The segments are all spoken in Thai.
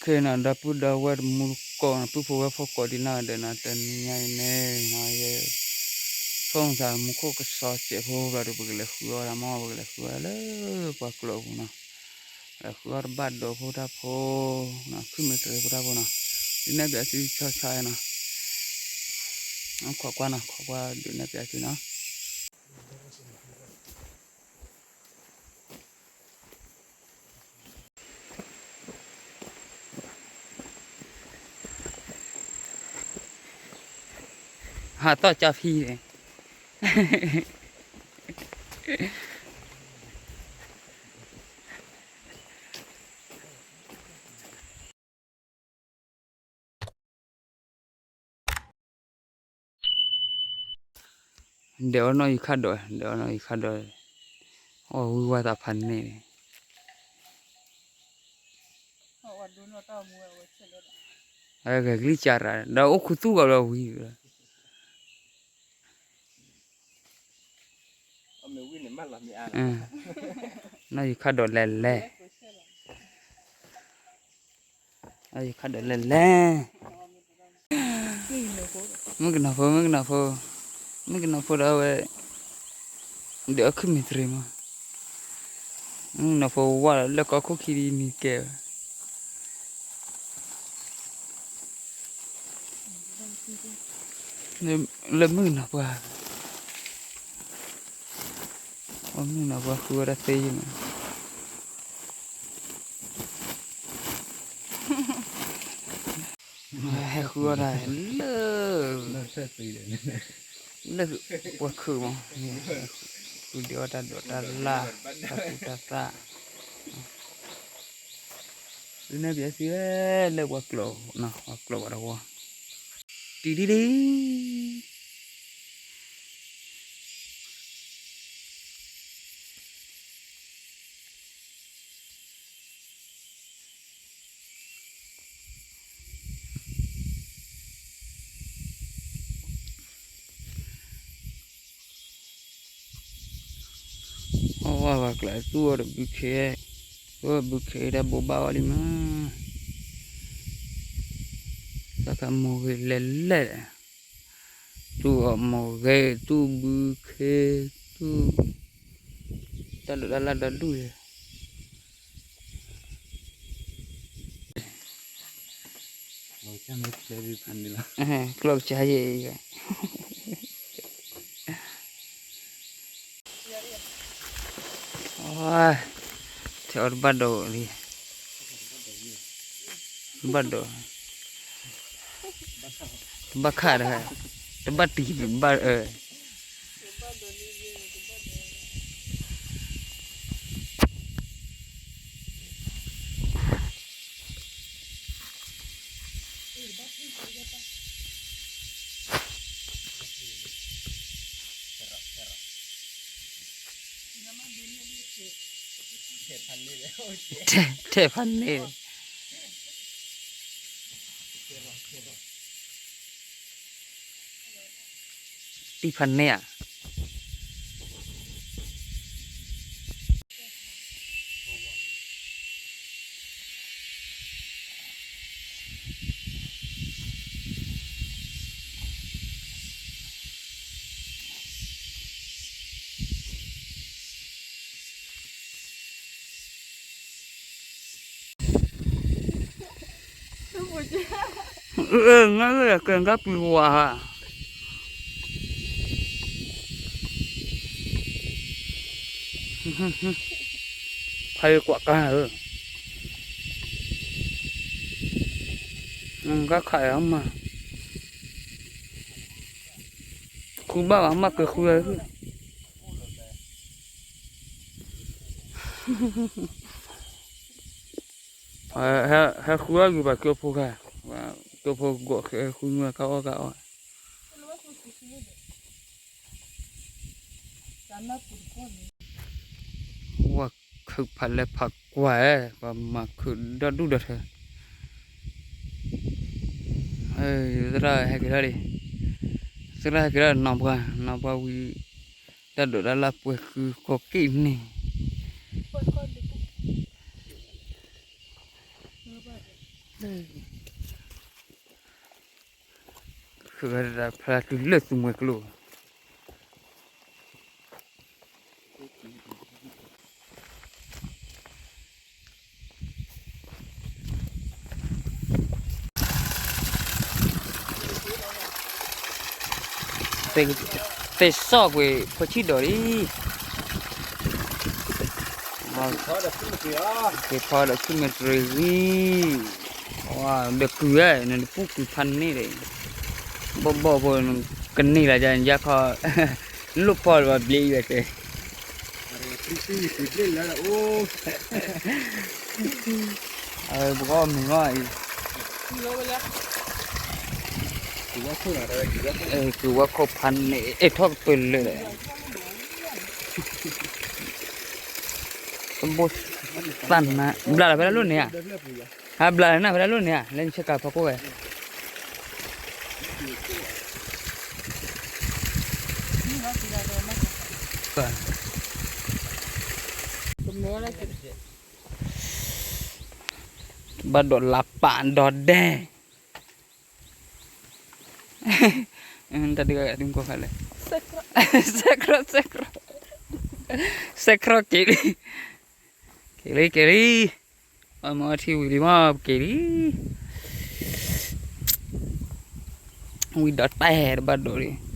kena dapu dawar mulko na pu fuwa foko di na de na ten nyai ne na ye phong sa muko ke so che fo ga de bugle khua la mo bugle khua le pa klo na la khua ba do fo da fo na kilometer fo da fo na ina ga si cha cha na kwa kwa na kwa de na ga si na ha to cha phi neเดี๋ยวน้อยขัดด้วยเดี๋ยวน้อยขัดด้วยโอ้วิวาตาพันนี่อะไรกลิจาระดาวคุตุกับเราวิวน้อยขัดด้วยเล่เล่น้อยขัดด้วยเล่เล่มึงกันนะพอมึงกันนะพอมึงกันนะพอเราเดี๋ยวขึ้นมิตรมามึงนะพอว่าแล้วก็คุกคีนี่แกเลยมึงนะพอมึงนะพอคืออะไรตีนะให้คืออะไรเลิกเลิกปวดคือมั้งคือเดี๋ยวจะโดดจะลาจะซาดูนี่เบียสิเลิกวักโลนะวักโลอะไรวะดีดีดีโอ้วักเลยตัวบุกเขยได้บ่บ่าวลิมาสักโมเกเล่เล่ตัวโมเกตัวบุกเขยตัวตะลุละตะลุยครบใจยังโอ้ยเที่ยวบัดโดนี่บัดโดบักขาดฮะบัดตีบัดเทพันนี่ตีพันเนี่ยงั้นเลยเกินกับปีวัวฮะใครกว่ากันก็ขายออกมาคุณบ้าออกมาเกิดคุยให้คุยอยู่แบบเกี่ยวพูดกันว่าเกี่ยวพูดกว่าคุยมาเขาว่าคือพันเล็บผักกว่าว่ามาคือดัดดูดัดเถอะจะให้กี่ได้ดิจะให้กี่ได้นับกันวิดัดดูดัดละป่วยคือก็กินนี่ เ คือเราพระคือเลือดสมวยกลัวแต่แต่ซอกเว้ยพอชิดดอดิว่าแต่พอเราขึ้นมาเลยว่าเด็กเกลือนั่นปุ๊กพันนี่เลยบ่กันนี่แหละจะยักเขาลูกพอว่าเบี้ยอยู่แต่บุกมีว่าคือว่าเขาพันนี่ทอกตัวเลยบอสตันนะบลาเวลาลุ่นเนี่ยฮะบลานะเวลาลุ่นเนี่ยเล่นเช็คกับพวกเว้ยบัดดอลลาปานดอดแดtadi kayak tim kau kali sekro kiri mau lima kiri widat teh badori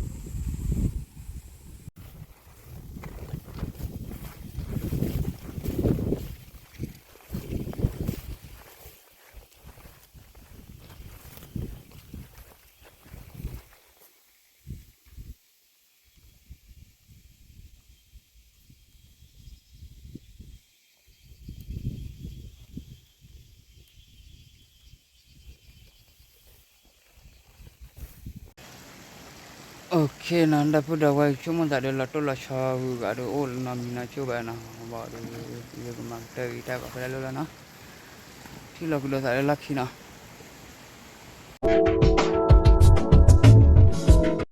Oke, nanda pada waktu cuma tak ada lato lah shawu, ada all namina coba na, baru dia kemang dari tak apa lalu lah na, sila kuda tak ada laki na.